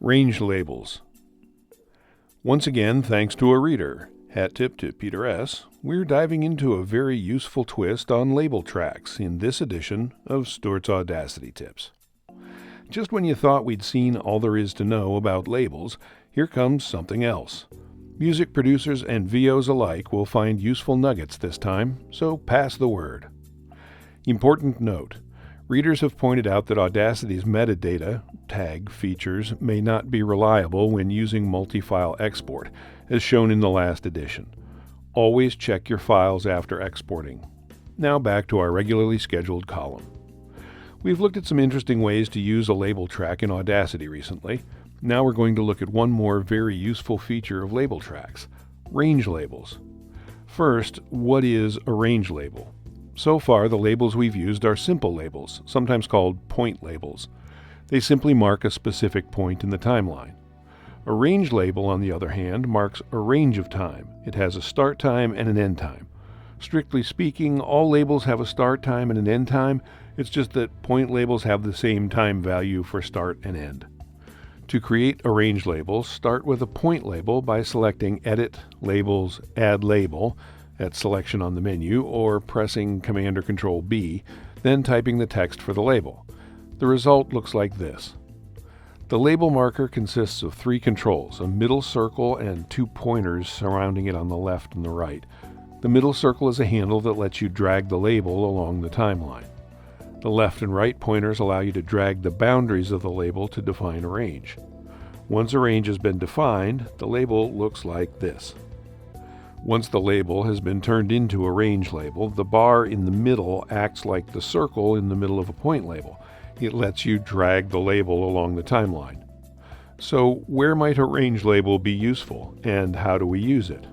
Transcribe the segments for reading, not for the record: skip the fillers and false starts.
Range labels. Once again, thanks to a reader, hat tip to Peter S., we're diving into a very useful twist on label tracks in this edition of Stuart's Audacity Tips. Just when you thought we'd seen all there is to know about labels, here comes something else. Music producers and VOs alike will find useful nuggets this time, so pass the word. Important note. Readers have pointed out that Audacity's metadata tag features may not be reliable when using multi-file export, as shown in the last edition. Always check your files after exporting. Now back to our regularly scheduled column. We've looked at some interesting ways to use a label track in Audacity recently. Now we're going to look at one more very useful feature of label tracks: range labels. First, what is a range label? So far, the labels we've used are simple labels, sometimes called point labels. They simply mark a specific point in the timeline. A range label, on the other hand, marks a range of time. It has a start time and an end time. Strictly speaking, all labels have a start time and an end time. It's just that point labels have the same time value for start and end. To create a range label, start with a point label by selecting Edit, Labels, Add Label at Selection on the menu, or pressing Command or Control B, then typing the text for the label. The result looks like this. The label marker consists of three controls, a middle circle and two pointers surrounding it on the left and the right. The middle circle is a handle that lets you drag the label along the timeline. The left and right pointers allow you to drag the boundaries of the label to define a range. Once a range has been defined, the label looks like this. Once the label has been turned into a range label, the bar in the middle acts like the circle in the middle of a point label. It lets you drag the label along the timeline. So, where might a range label be useful, and how do we use it?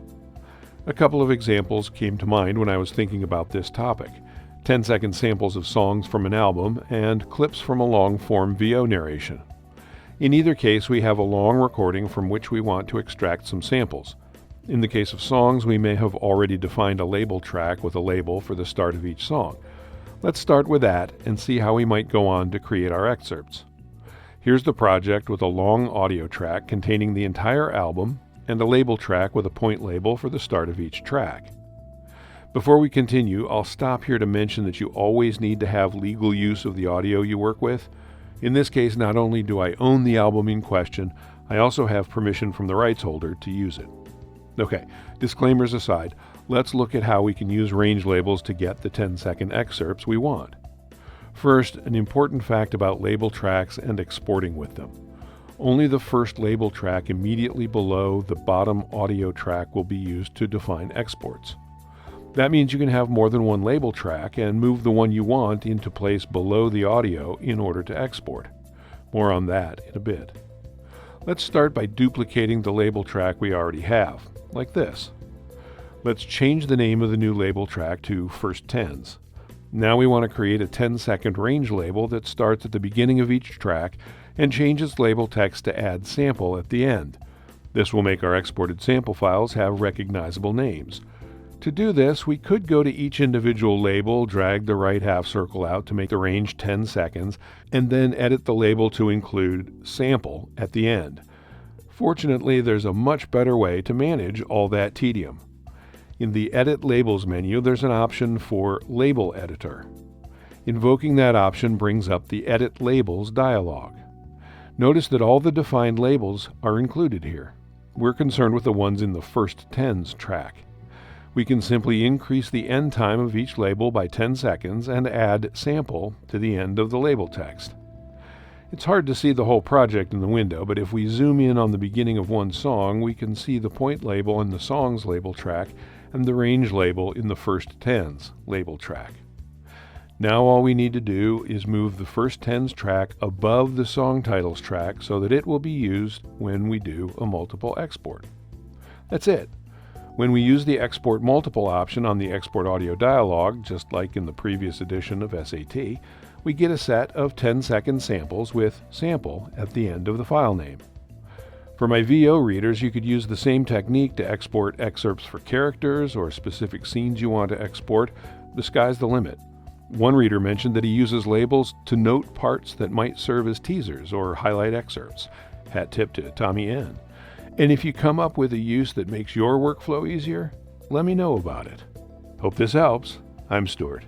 A couple of examples came to mind when I was thinking about this topic: 10-second samples of songs from an album and clips from a long-form VO narration. In either case, we have a long recording from which we want to extract some samples. In the case of songs, we may have already defined a label track with a label for the start of each song. Let's start with that and see how we might go on to create our excerpts. Here's the project with a long audio track containing the entire album and a label track with a point label for the start of each track. Before we continue, I'll stop here to mention that you always need to have legal use of the audio you work with. In this case, not only do I own the album in question, I also have permission from the rights holder to use it. Okay, disclaimers aside, let's look at how we can use range labels to get the 10-second excerpts we want. First, an important fact about label tracks and exporting with them. Only the first label track immediately below the bottom audio track will be used to define exports. That means you can have more than one label track and move the one you want into place below the audio in order to export. More on that in a bit. Let's start by duplicating the label track we already have, like this. Let's change the name of the new label track to First Tens. Now we want to create a 10-second range label that starts at the beginning of each track and changes label text to add sample at the end. This will make our exported sample files have recognizable names. To do this, we could go to each individual label, drag the right half circle out to make the range 10 seconds, and then edit the label to include sample at the end. Fortunately, there's a much better way to manage all that tedium. In the Edit Labels menu, there's an option for Label Editor. Invoking that option brings up the Edit Labels dialog. Notice that all the defined labels are included here. We're concerned with the ones in the First Tens track. We can simply increase the end time of each label by 10 seconds and add sample to the end of the label text. It's hard to see the whole project in the window, but if we zoom in on the beginning of one song, we can see the point label in the song's label track and the range label in the First Tens label track. Now all we need to do is move the First Tens track above the song titles track so that it will be used when we do a multiple export. That's it. When we use the Export Multiple option on the Export Audio dialog, just like in the previous edition of SAT, we get a set of 10-second samples with sample at the end of the file name. For my VO readers, you could use the same technique to export excerpts for characters or specific scenes you want to export. The sky's the limit. One reader mentioned that he uses labels to note parts that might serve as teasers or highlight excerpts. Hat tip to Tommy N. And if you come up with a use that makes your workflow easier, let me know about it. Hope this helps. I'm Stuart.